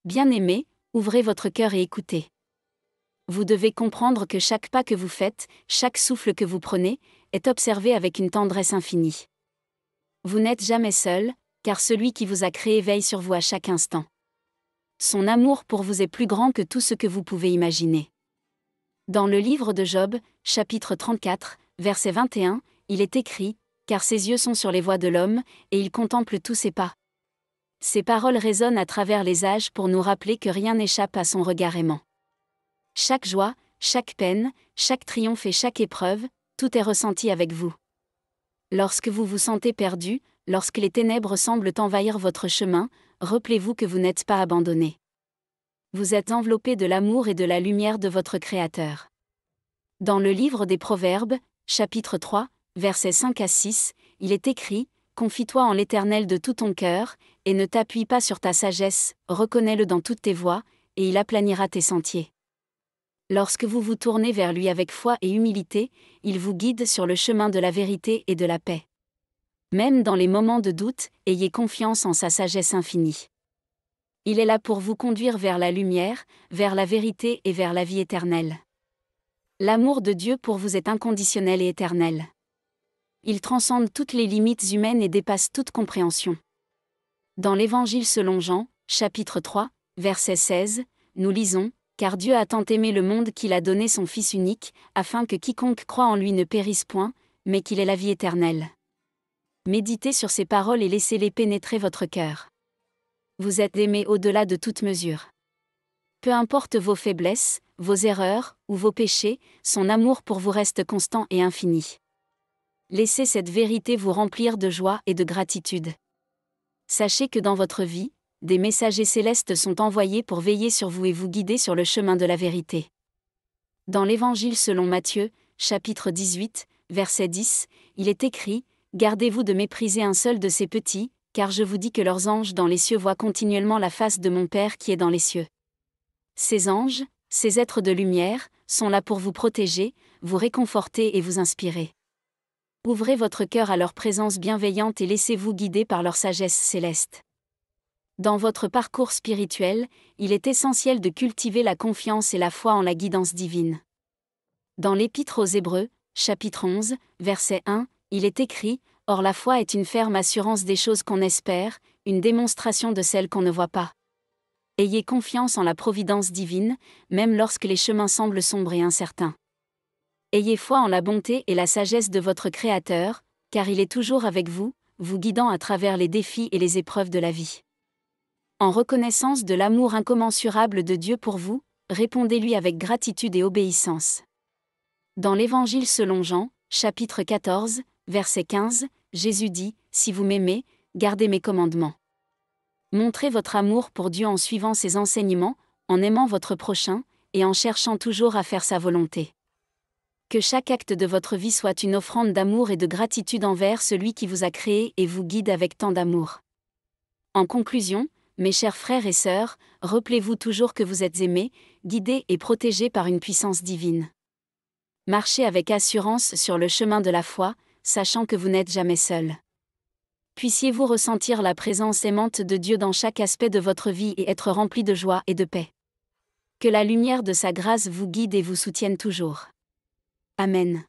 Bien-aimés, ouvrez votre cœur et écoutez. Vous devez comprendre que chaque pas que vous faites, chaque souffle que vous prenez, est observé avec une tendresse infinie. Vous n'êtes jamais seul, car celui qui vous a créé veille sur vous à chaque instant. Son amour pour vous est plus grand que tout ce que vous pouvez imaginer. Dans le livre de Job, chapitre 34, verset 21, il est écrit « Car ses yeux sont sur les voies de l'homme, et il contemple tous ses pas. » Ces paroles résonnent à travers les âges pour nous rappeler que rien n'échappe à son regard aimant. Chaque joie, chaque peine, chaque triomphe et chaque épreuve, tout est ressenti avec vous. Lorsque vous vous sentez perdu, lorsque les ténèbres semblent envahir votre chemin, rappelez-vous que vous n'êtes pas abandonné. Vous êtes enveloppé de l'amour et de la lumière de votre Créateur. Dans le livre des Proverbes, chapitre 3, versets 5 à 6, il est écrit « Confie-toi en l'Éternel de tout ton cœur, et ne t'appuie pas sur ta sagesse, reconnais-le dans toutes tes voies, et il aplanira tes sentiers. » Lorsque vous vous tournez vers lui avec foi et humilité, il vous guide sur le chemin de la vérité et de la paix. Même dans les moments de doute, ayez confiance en sa sagesse infinie. Il est là pour vous conduire vers la lumière, vers la vérité et vers la vie éternelle. L'amour de Dieu pour vous est inconditionnel et éternel. Il transcende toutes les limites humaines et dépasse toute compréhension. Dans l'Évangile selon Jean, chapitre 3, verset 16, nous lisons « Car Dieu a tant aimé le monde qu'il a donné son Fils unique, afin que quiconque croit en lui ne périsse point, mais qu'il ait la vie éternelle. » Méditez sur ces paroles et laissez-les pénétrer votre cœur. Vous êtes aimé au-delà de toute mesure. Peu importe vos faiblesses, vos erreurs, ou vos péchés, son amour pour vous reste constant et infini. Laissez cette vérité vous remplir de joie et de gratitude. Sachez que dans votre vie, des messagers célestes sont envoyés pour veiller sur vous et vous guider sur le chemin de la vérité. Dans l'Évangile selon Matthieu, chapitre 18, verset 10, il est écrit « Gardez-vous de mépriser un seul de ces petits, car je vous dis que leurs anges dans les cieux voient continuellement la face de mon Père qui est dans les cieux. » Ces anges, ces êtres de lumière, sont là pour vous protéger, vous réconforter et vous inspirer. Ouvrez votre cœur à leur présence bienveillante et laissez-vous guider par leur sagesse céleste. Dans votre parcours spirituel, il est essentiel de cultiver la confiance et la foi en la guidance divine. Dans l'Épître aux Hébreux, chapitre 11, verset 1, il est écrit « Or la foi est une ferme assurance des choses qu'on espère, une démonstration de celles qu'on ne voit pas. » Ayez confiance en la providence divine, même lorsque les chemins semblent sombres et incertains. Ayez foi en la bonté et la sagesse de votre Créateur, car il est toujours avec vous, vous guidant à travers les défis et les épreuves de la vie. En reconnaissance de l'amour incommensurable de Dieu pour vous, répondez-lui avec gratitude et obéissance. Dans l'Évangile selon Jean, chapitre 14, verset 15, Jésus dit « Si vous m'aimez, gardez mes commandements. » Montrez votre amour pour Dieu en suivant ses enseignements, en aimant votre prochain, et en cherchant toujours à faire sa volonté. Que chaque acte de votre vie soit une offrande d'amour et de gratitude envers celui qui vous a créé et vous guide avec tant d'amour. En conclusion, mes chers frères et sœurs, rappelez-vous toujours que vous êtes aimés, guidés et protégés par une puissance divine. Marchez avec assurance sur le chemin de la foi, sachant que vous n'êtes jamais seul. Puissiez-vous ressentir la présence aimante de Dieu dans chaque aspect de votre vie et être rempli de joie et de paix. Que la lumière de sa grâce vous guide et vous soutienne toujours. Amen.